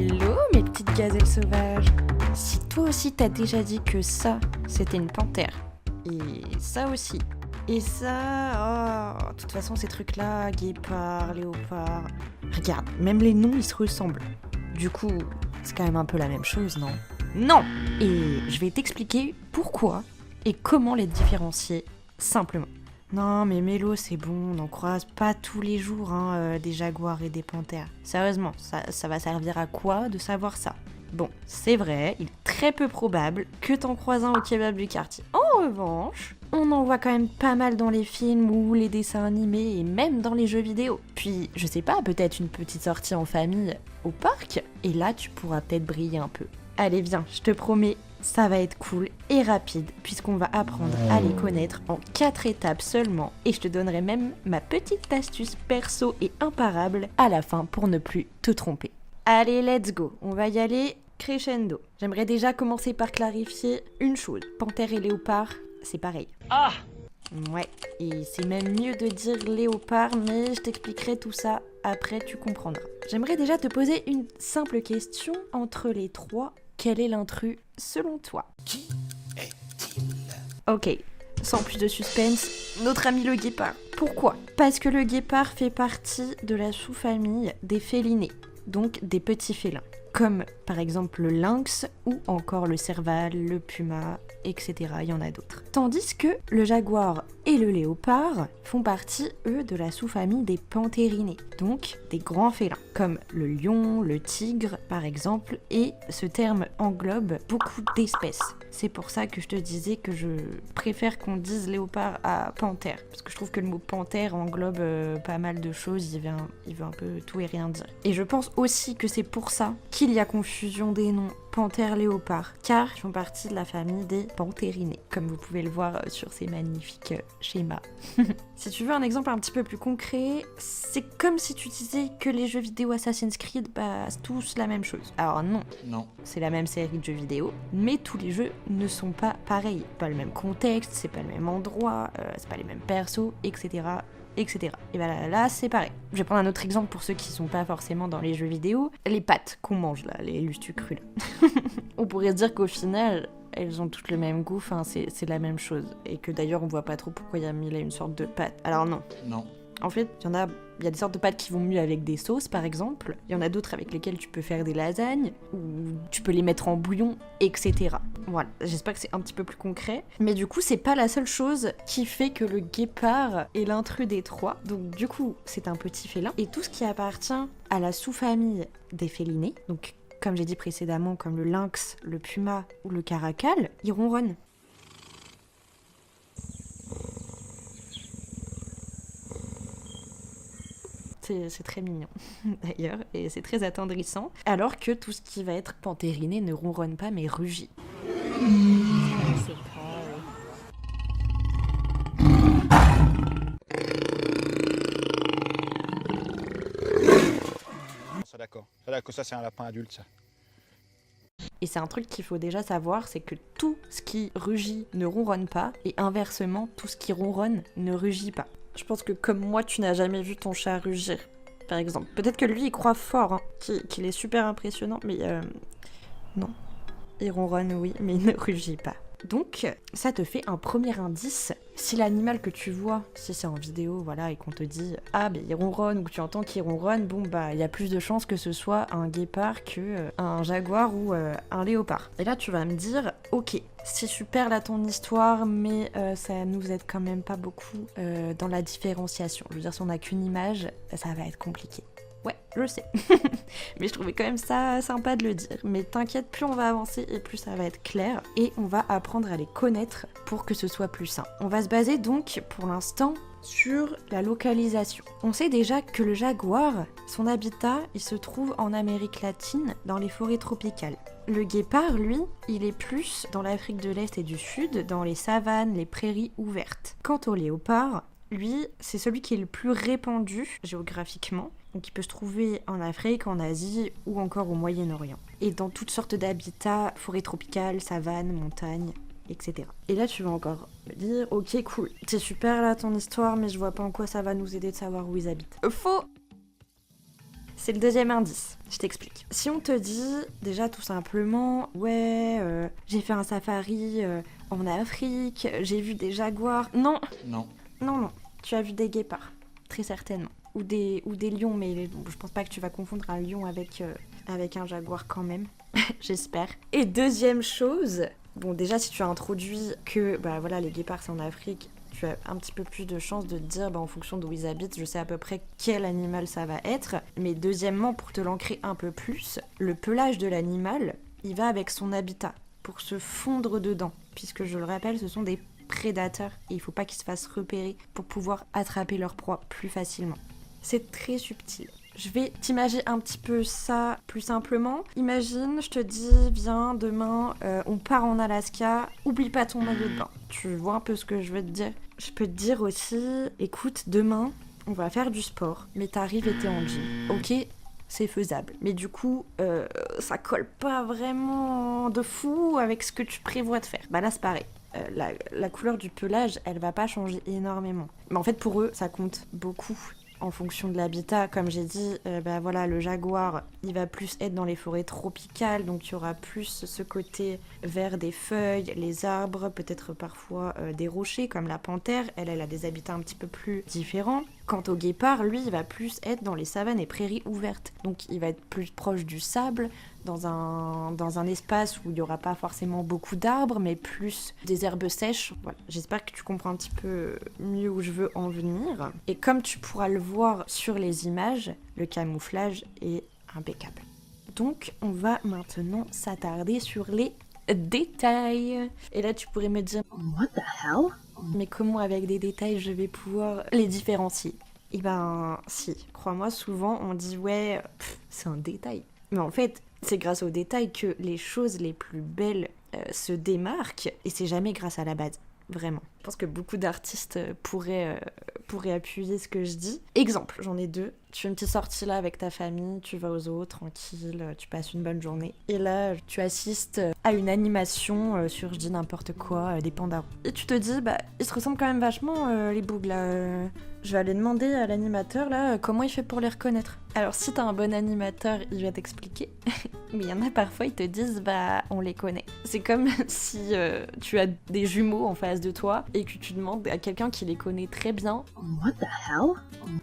Hello mes petites gazelles sauvages. Si toi aussi t'as déjà dit que ça, c'était une panthère, et ça aussi, et ça, oh, de toute façon ces trucs-là, guépard, léopard, regarde, même les noms ils se ressemblent. Du coup, c'est quand même un peu la même chose, non? Non! Et je vais t'expliquer pourquoi et comment les différencier simplement. Non mais Mélo c'est bon, on n'en croise pas tous les jours des jaguars et des panthères. Sérieusement, ça va servir à quoi de savoir ça? Bon, c'est vrai, il est très peu probable que t'en croises un au kebab du quartier. En revanche, on en voit quand même pas mal dans les films ou les dessins animés et même dans les jeux vidéo. Puis, je sais pas, peut-être une petite sortie en famille au parc, et là tu pourras peut-être briller un peu. Allez viens, je te promets, ça va être cool et rapide puisqu'on va apprendre à les connaître en 4 étapes seulement et je te donnerai même ma petite astuce perso et imparable à la fin pour ne plus te tromper. Allez, let's go, on va y aller crescendo. J'aimerais déjà commencer par clarifier une chose. Panthère et léopard, c'est pareil. Ah! Ouais, et c'est même mieux de dire léopard, mais je t'expliquerai tout ça après, tu comprendras. J'aimerais déjà te poser une simple question entre les trois. Quel est l'intrus selon toi? Qui est-il? Ok, sans plus de suspense, notre ami le guépard. Pourquoi? Parce que le guépard fait partie de la sous-famille des félinés, donc des petits félins, comme par exemple le lynx ou encore le serval, le puma, etc. Il y en a d'autres. Tandis que le jaguar et le léopard font partie, eux, de la sous-famille des panthérinés, donc des grands félins, comme le lion, le tigre, par exemple, et ce terme englobe beaucoup d'espèces. C'est pour ça que je te disais que je préfère qu'on dise léopard à panthère, parce que je trouve que le mot panthère englobe pas mal de choses, il veut un peu tout et rien dire. Et je pense aussi que c'est pour ça qu'il y a confusion des noms panthère-léopard, car ils font partie de la famille des panthérinés, comme vous pouvez le voir sur ces magnifiques schémas. Si tu veux un exemple un petit peu plus concret, c'est comme si tu disais que les jeux vidéo Assassin's Creed, c'est tous la même chose. Alors non, c'est la même série de jeux vidéo, mais tous les jeux ne sont pas pareils. Pas le même contexte, c'est pas le même endroit, c'est pas les mêmes persos, etc. etc. Et bah là, c'est pareil. Je vais prendre un autre exemple pour ceux qui sont pas forcément dans les jeux vidéo. Les pâtes qu'on mange là, les lustucrues là. On pourrait se dire qu'au final, elles ont toutes le même goût, c'est la même chose. Et que d'ailleurs, on voit pas trop pourquoi il y a mis là une sorte de pâte. Alors non. Non. En fait, il y a des sortes de pâtes qui vont mieux avec des sauces, par exemple. Il y en a d'autres avec lesquelles tu peux faire des lasagnes, ou tu peux les mettre en bouillon, etc. Voilà, j'espère que c'est un petit peu plus concret. Mais du coup, c'est pas la seule chose qui fait que le guépard est l'intrus des trois. Donc du coup, c'est un petit félin. Et tout ce qui appartient à la sous-famille des félinés, donc comme j'ai dit précédemment, comme le lynx, le puma ou le caracal, ils ronronnent. C'est très mignon d'ailleurs et c'est très attendrissant, alors que tout ce qui va être panthériné ne ronronne pas mais rugit. Ça d'accord. Ça d'accord, ça c'est un lapin adulte ça. Et c'est un truc qu'il faut déjà savoir, c'est que tout ce qui rugit ne ronronne pas et inversement tout ce qui ronronne ne rugit pas. Je pense que comme moi, tu n'as jamais vu ton chat rugir, par exemple. Peut-être que lui, il croit fort, qu'il est super impressionnant, mais non. Il ronronne, oui, mais il ne rugit pas. Donc, ça te fait un premier indice. Si l'animal que tu vois, si c'est en vidéo, voilà, et qu'on te dit « Ah, il ronronne » ou que tu entends qu'il ronronne, il y a plus de chances que ce soit un guépard que un jaguar ou un léopard. Et là, tu vas me dire « Ok, c'est super là ton histoire, mais ça nous aide quand même pas beaucoup dans la différenciation. Je veux dire, si on n'a qu'une image, ça va être compliqué. » Ouais, je sais. Mais je trouvais quand même ça sympa de le dire. Mais t'inquiète, plus on va avancer et plus ça va être clair. Et on va apprendre à les connaître pour que ce soit plus simple. On va se baser donc, pour l'instant, sur la localisation. On sait déjà que le jaguar, son habitat, il se trouve en Amérique latine, dans les forêts tropicales. Le guépard, lui, il est plus dans l'Afrique de l'Est et du Sud, dans les savanes, les prairies ouvertes. Quant au léopard, lui, c'est celui qui est le plus répandu géographiquement. Donc il peut se trouver en Afrique, en Asie ou encore au Moyen-Orient. Et dans toutes sortes d'habitats, forêts tropicales, savanes, montagnes, etc. Et là tu vas encore me dire, ok cool, c'est super là ton histoire, mais je vois pas en quoi ça va nous aider de savoir où ils habitent. Faux! C'est le deuxième indice. Je t'explique. Si on te dit déjà tout simplement, ouais, j'ai fait un safari en Afrique, j'ai vu des jaguars. Non, Non. non. Tu as vu des guépards, très certainement. Ou des lions, mais je pense pas que tu vas confondre un lion avec un jaguar quand même. J'espère. Et deuxième chose, bon déjà si tu as introduit que voilà, les guépards c'est en Afrique, tu as un petit peu plus de chances de te dire en fonction d'où ils habitent, je sais à peu près quel animal ça va être. Mais deuxièmement, pour te l'ancrer un peu plus, le pelage de l'animal, il va avec son habitat pour se fondre dedans, puisque je le rappelle, ce sont des prédateurs et il faut pas qu'ils se fassent repérer pour pouvoir attraper leur proie plus facilement. C'est très subtil. Je vais t'imaginer un petit peu ça plus simplement. Imagine, je te dis, viens, demain, on part en Alaska, oublie pas ton maillot de bain. Tu vois un peu ce que je veux te dire. Je peux te dire aussi, écoute, demain, on va faire du sport, mais t'arrives et t'es en jean. Ok, c'est faisable. Mais du coup, ça colle pas vraiment de fou avec ce que tu prévois de faire. Là, c'est pareil. La couleur du pelage, elle va pas changer énormément. Mais en fait, pour eux, ça compte beaucoup. En fonction de l'habitat, comme j'ai dit, voilà, le jaguar, il va plus être dans les forêts tropicales, donc il y aura plus ce côté vert des feuilles, les arbres, peut-être parfois des rochers, comme la panthère, elle a des habitats un petit peu plus différents. Quant au guépard, lui, il va plus être dans les savanes et prairies ouvertes, donc il va être plus proche du sable, dans un espace où il n'y aura pas forcément beaucoup d'arbres, mais plus des herbes sèches. Voilà. J'espère que tu comprends un petit peu mieux où je veux en venir. Et comme tu pourras le voir sur les images, le camouflage est impeccable. Donc, on va maintenant s'attarder sur les détails. Et là, tu pourrais me dire « What the hell ?» Mais comment avec des détails je vais pouvoir les différencier ? Eh ben, si. Crois-moi, souvent, on dit « Ouais, c'est un détail ». Mais en fait, c'est grâce aux détails que les choses les plus belles se démarquent, et c'est jamais grâce à la base, vraiment. Je pense que beaucoup d'artistes pourraient appuyer ce que je dis. Exemple, j'en ai deux. Tu fais une petite sortie là avec ta famille, tu vas au zoo, tranquille, tu passes une bonne journée. Et là, tu assistes à une animation sur, je dis n'importe quoi, des pandas. Et tu te dis, ils se ressemblent quand même vachement, les bougs là. Je vais aller demander à l'animateur là comment il fait pour les reconnaître. Alors si t'as un bon animateur, il va t'expliquer. Mais il y en a parfois, ils te disent on les connaît. C'est comme si tu as des jumeaux en face de toi et que tu demandes à quelqu'un qui les connaît très bien. What the hell?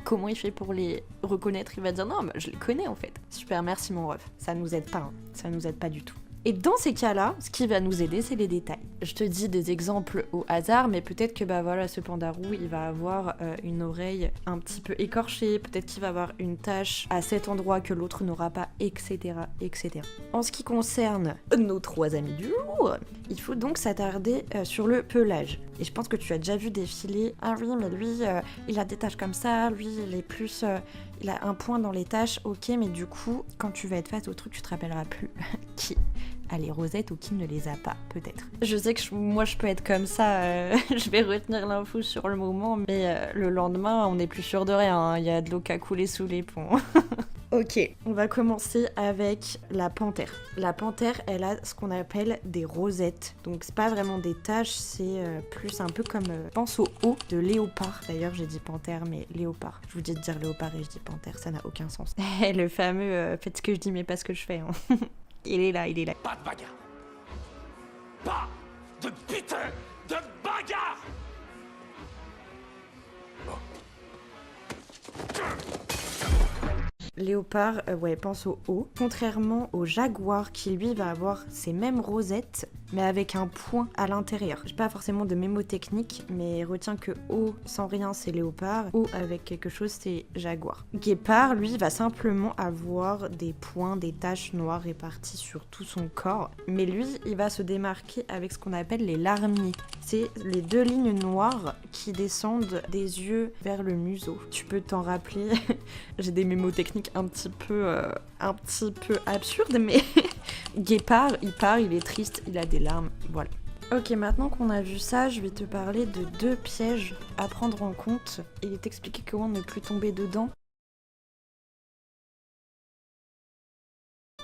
Comment il fait pour les reconnaître? Il va dire non, je les connais en fait. Super, merci mon ref. Ça nous aide pas, ça nous aide pas du tout. Et dans ces cas-là, ce qui va nous aider, c'est les détails. Je te dis des exemples au hasard, mais peut-être que voilà, ce panda roux, il va avoir une oreille un petit peu écorchée, peut-être qu'il va avoir une tache à cet endroit que l'autre n'aura pas, etc., etc. En ce qui concerne nos trois amis du jour, il faut donc s'attarder sur le pelage. Et je pense que tu as déjà vu défiler, ah oui, mais lui, il a des taches comme ça, lui, il est plus... il a un point dans les taches, ok, mais du coup, quand tu vas être face au truc, tu te rappelleras plus qui a les rosettes ou qui ne les a pas, peut-être. Je sais que moi, je peux être comme ça, je vais retenir l'info sur le moment, mais le lendemain, on n'est plus sûr de rien, hein. Il y a de l'eau qui a coulé sous les ponts. Ok, on va commencer avec la panthère. La panthère, elle a ce qu'on appelle des rosettes. Donc c'est pas vraiment des taches, c'est plus un peu comme... pense au haut de léopard. D'ailleurs, j'ai dit panthère, mais léopard. Je vous dis de dire léopard et je dis panthère, ça n'a aucun sens. Le fameux faites ce que je dis mais pas ce que je fais. Hein. Il est là, il est là. Pas de bagarre. Pas de putain de bagarre. Léopard, pense au haut. Contrairement au jaguar qui lui va avoir ces mêmes rosettes, mais avec un point à l'intérieur. J'ai pas forcément de mémotechnique, mais retiens que O sans rien c'est léopard, O avec quelque chose c'est jaguar. Guépard, lui, va simplement avoir des points, des taches noires réparties sur tout son corps, mais lui, il va se démarquer avec ce qu'on appelle les larmiers. C'est les deux lignes noires qui descendent des yeux vers le museau. Tu peux t'en rappeler, j'ai des mémotechniques un petit peu absurdes, mais Guépard, il part, il est triste, il a des larmes, voilà. Ok, maintenant qu'on a vu ça, je vais te parler de deux pièges à prendre en compte et t'expliquer comment ne plus tomber dedans.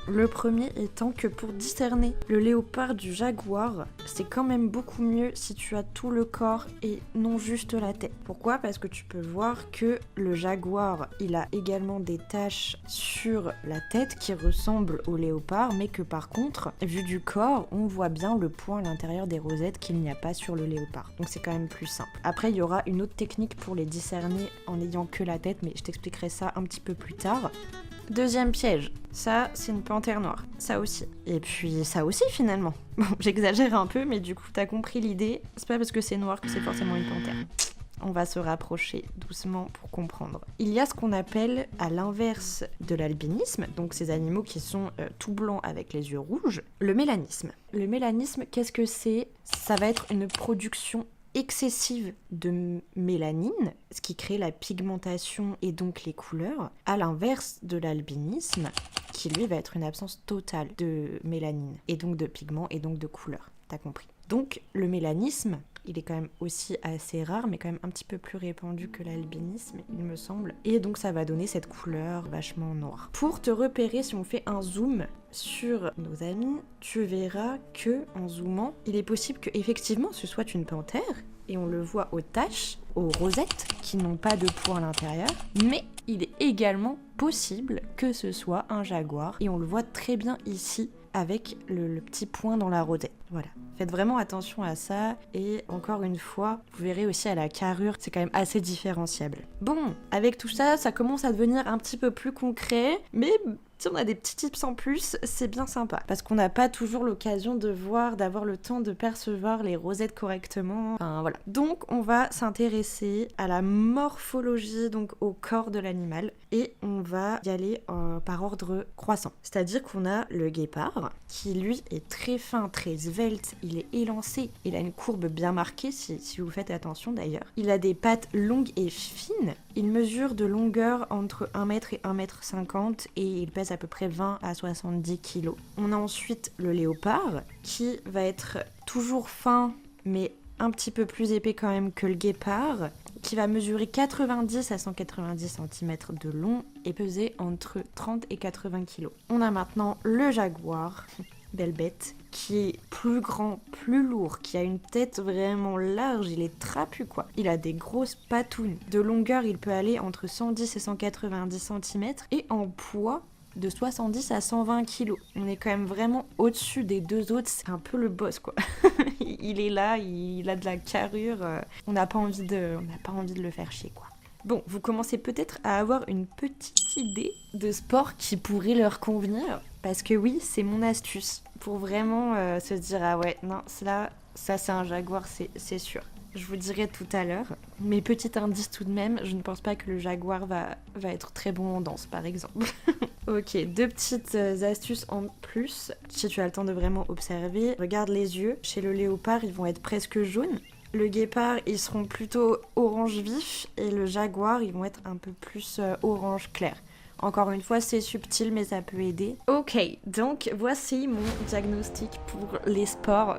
Le premier étant que pour discerner le léopard du jaguar, c'est quand même beaucoup mieux si tu as tout le corps et non juste la tête. Pourquoi ? Parce que tu peux voir que le jaguar, il a également des taches sur la tête qui ressemblent au léopard, mais que par contre, vu du corps, on voit bien le point à l'intérieur des rosettes qu'il n'y a pas sur le léopard. Donc c'est quand même plus simple. Après, il y aura une autre technique pour les discerner en n'ayant que la tête, mais je t'expliquerai ça un petit peu plus tard. Deuxième piège, ça c'est une panthère noire, ça aussi. Et puis ça aussi finalement. Bon, j'exagère un peu, mais du coup t'as compris l'idée, c'est pas parce que c'est noir que c'est forcément une panthère. On va se rapprocher doucement pour comprendre. Il y a ce qu'on appelle, à l'inverse de l'albinisme, donc ces animaux qui sont tout blancs avec les yeux rouges, le mélanisme. Le mélanisme, qu'est-ce que c'est ? Ça va être une production excessive de mélanine, ce qui crée la pigmentation et donc les couleurs, à l'inverse de l'albinisme, qui lui va être une absence totale de mélanine, et donc de pigments, et donc de couleurs. T'as compris. Donc le mélanisme, il est quand même aussi assez rare, mais quand même un petit peu plus répandu que l'albinisme, il me semble. Et donc ça va donner cette couleur vachement noire. Pour te repérer, si on fait un zoom sur nos amis, tu verras que en zoomant, il est possible que effectivement ce soit une panthère, et on le voit aux taches, aux rosettes, qui n'ont pas de poids à l'intérieur, mais il est également possible que ce soit un jaguar, et on le voit très bien ici, avec le petit point dans la rosette. Voilà. Faites vraiment attention à ça, et encore une fois, vous verrez aussi à la carrure, c'est quand même assez différenciable. Bon, avec tout ça, ça commence à devenir un petit peu plus concret, mais si on a des petits tips en plus, c'est bien sympa. Parce qu'on n'a pas toujours l'occasion de voir, d'avoir le temps de percevoir les rosettes correctement. Enfin voilà. Donc on va s'intéresser à la morphologie, donc au corps de l'animal. Et on va y aller par ordre croissant. C'est-à-dire qu'on a le guépard, qui lui est très fin, très svelte, il est élancé, il a une courbe bien marquée, si vous faites attention d'ailleurs. Il a des pattes longues et fines. Il mesure de longueur entre 1 mètre et 1 mètre 50 et il pèse à peu près 20 à 70 kilos. On a ensuite le léopard qui va être toujours fin mais un petit peu plus épais quand même que le guépard, qui va mesurer 90 à 190 cm de long et peser entre 30 et 80 kilos. On a maintenant le jaguar, belle bête, qui est plus grand, plus lourd, qui a une tête vraiment large, il est trapu quoi. Il a des grosses patounes. De longueur, il peut aller entre 110 et 190 cm et en poids de 70 à 120 kg. On est quand même vraiment au-dessus des deux autres, c'est un peu le boss quoi. Il est là, il a de la carrure, on n'a pas envie de le faire chier quoi. Bon, vous commencez peut-être à avoir une petite idée de sport qui pourrait leur convenir, parce que oui, c'est mon astuce pour vraiment se dire ah ouais, non, ça c'est un jaguar, c'est sûr. Je vous dirai tout à l'heure. Mais petit indice tout de même, je ne pense pas que le jaguar va être très bon en danse, par exemple. Ok, deux petites astuces en plus, si tu as le temps de vraiment observer. Regarde les yeux. Chez le léopard, ils vont être presque jaunes. Le guépard, ils seront plutôt orange vif. Et le jaguar, ils vont être un peu plus orange clair. Encore une fois, c'est subtil, mais ça peut aider. Ok, donc voici mon diagnostic pour les sports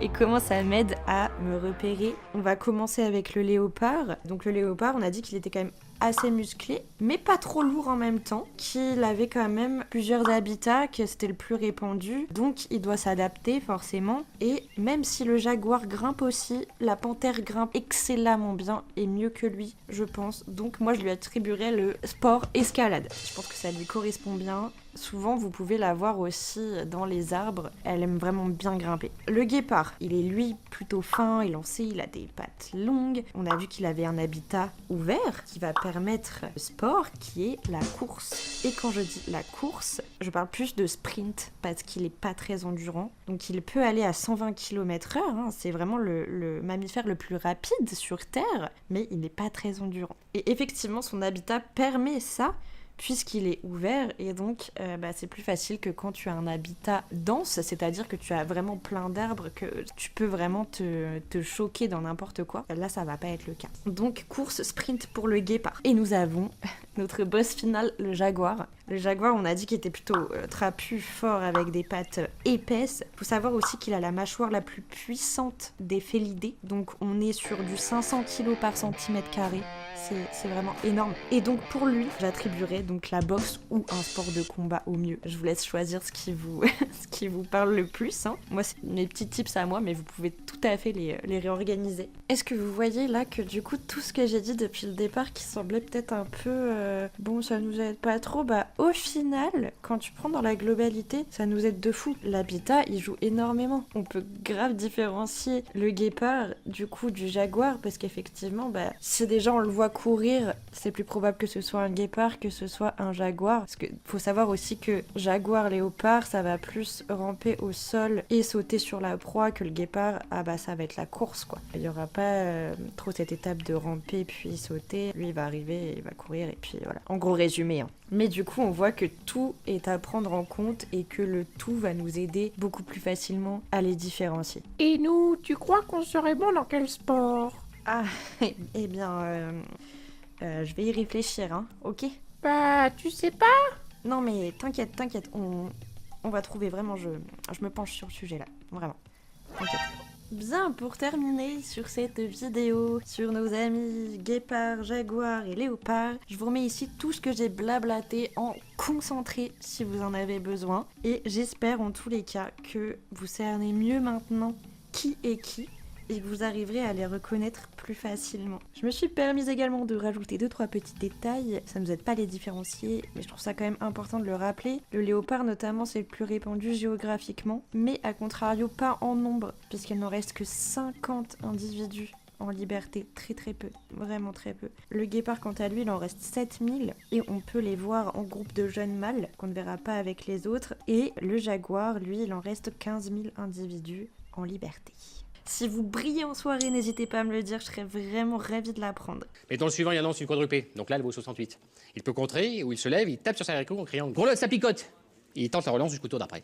et comment ça m'aide à me repérer. On va commencer avec le léopard. Donc le léopard, on a dit qu'il était quand même assez musclé, mais pas trop lourd en même temps, qu'il avait quand même plusieurs habitats, que c'était le plus répandu, donc il doit s'adapter forcément. Et même si le jaguar grimpe aussi, la panthère grimpe excellemment bien et mieux que lui, je pense. Donc moi je lui attribuerais le sport escalade. Je pense que ça lui correspond bien. Souvent, vous pouvez la voir aussi dans les arbres. Elle aime vraiment bien grimper. Le guépard, il est lui plutôt fin, élancé, il a des pattes longues. On a vu qu'il avait un habitat ouvert qui va permettre le sport qui est la course. Et quand je dis la course, je parle plus de sprint parce qu'il est pas très endurant. Donc il peut aller à 120 km/h. C'est vraiment le mammifère le plus rapide sur Terre, mais il n'est pas très endurant. Et effectivement, son habitat permet ça, puisqu'il est ouvert, et donc c'est plus facile que quand tu as un habitat dense, c'est-à-dire que tu as vraiment plein d'arbres, que tu peux vraiment te choquer dans n'importe quoi. Là, ça va pas être le cas. Donc, course sprint pour le guépard. Et nous avons notre boss final, le jaguar. Le jaguar, on a dit qu'il était plutôt trapu, fort, avec des pattes épaisses. Faut savoir aussi qu'il a la mâchoire la plus puissante des félidés, donc on est sur du 500 kg par centimètre carré. C'est vraiment énorme. Et donc pour lui, j'attribuerai donc la boxe ou un sport de combat au mieux. Je vous laisse choisir ce qui vous, ce qui vous parle le plus. Hein. Moi, c'est mes petits tips à moi, mais vous pouvez tout à fait les réorganiser. Est-ce que vous voyez là que du coup, tout ce que j'ai dit depuis le départ qui semblait peut-être un peu... bon, ça nous aide pas trop, bah au final, quand tu prends dans la globalité, ça nous aide de fou. L'habitat, il joue énormément. On peut grave différencier le guépard du coup du jaguar, parce qu'effectivement, bah, si déjà on le voit courir, c'est plus probable que ce soit un guépard que ce soit un jaguar. Parce que faut savoir aussi que jaguar, léopard, ça va plus ramper au sol et sauter sur la proie, que le guépard, ah bah ça va être la course quoi. Il y aura pas trop cette étape de ramper puis sauter. Lui il va arriver, il va courir et puis voilà. En gros résumé. Hein. Mais du coup on voit que tout est à prendre en compte et que le tout va nous aider beaucoup plus facilement à les différencier. Et nous, tu crois qu'on serait bon dans quel sport? Ah, eh bien, je vais y réfléchir, hein, ok? Bah, tu sais pas? Non mais t'inquiète, on va trouver vraiment, je me penche sur le sujet là, vraiment, t'inquiète. Bien, pour terminer sur cette vidéo sur nos amis guépards, jaguars et léopards, je vous remets ici tout ce que j'ai blablaté en concentré si vous en avez besoin. Et j'espère en tous les cas que vous cernez mieux maintenant qui est qui et que vous arriverez à les reconnaître plus facilement. Je me suis permise également de rajouter 2-3 petits détails, ça nous aide pas à les différencier, mais je trouve ça quand même important de le rappeler. Le léopard notamment c'est le plus répandu géographiquement, mais à contrario pas en nombre, puisqu'il n'en reste que 50 individus en liberté, très peu, vraiment très peu. Le guépard quant à lui il en reste 7000 et on peut les voir en groupe de jeunes mâles qu'on ne verra pas avec les autres, et le jaguar lui il en reste 15 000 individus en liberté. Si vous brillez en soirée, n'hésitez pas à me le dire, je serais vraiment ravie de l'apprendre. Mais dans le suivant, il annonce une quadrupée. Donc là, elle vaut 68. Il peut contrer, ou il se lève, il tape sur sa haricot en criant « Gros lot, ça picote !» Il tente la relance jusqu'au tour d'après.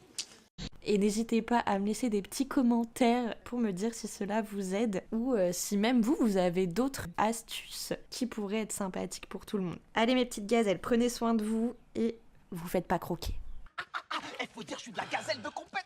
Et n'hésitez pas à me laisser des petits commentaires pour me dire si cela vous aide ou si même vous avez d'autres astuces qui pourraient être sympathiques pour tout le monde. Allez mes petites gazelles, prenez soin de vous et vous faites pas croquer. Il faut dire, je suis de la gazelle de compète.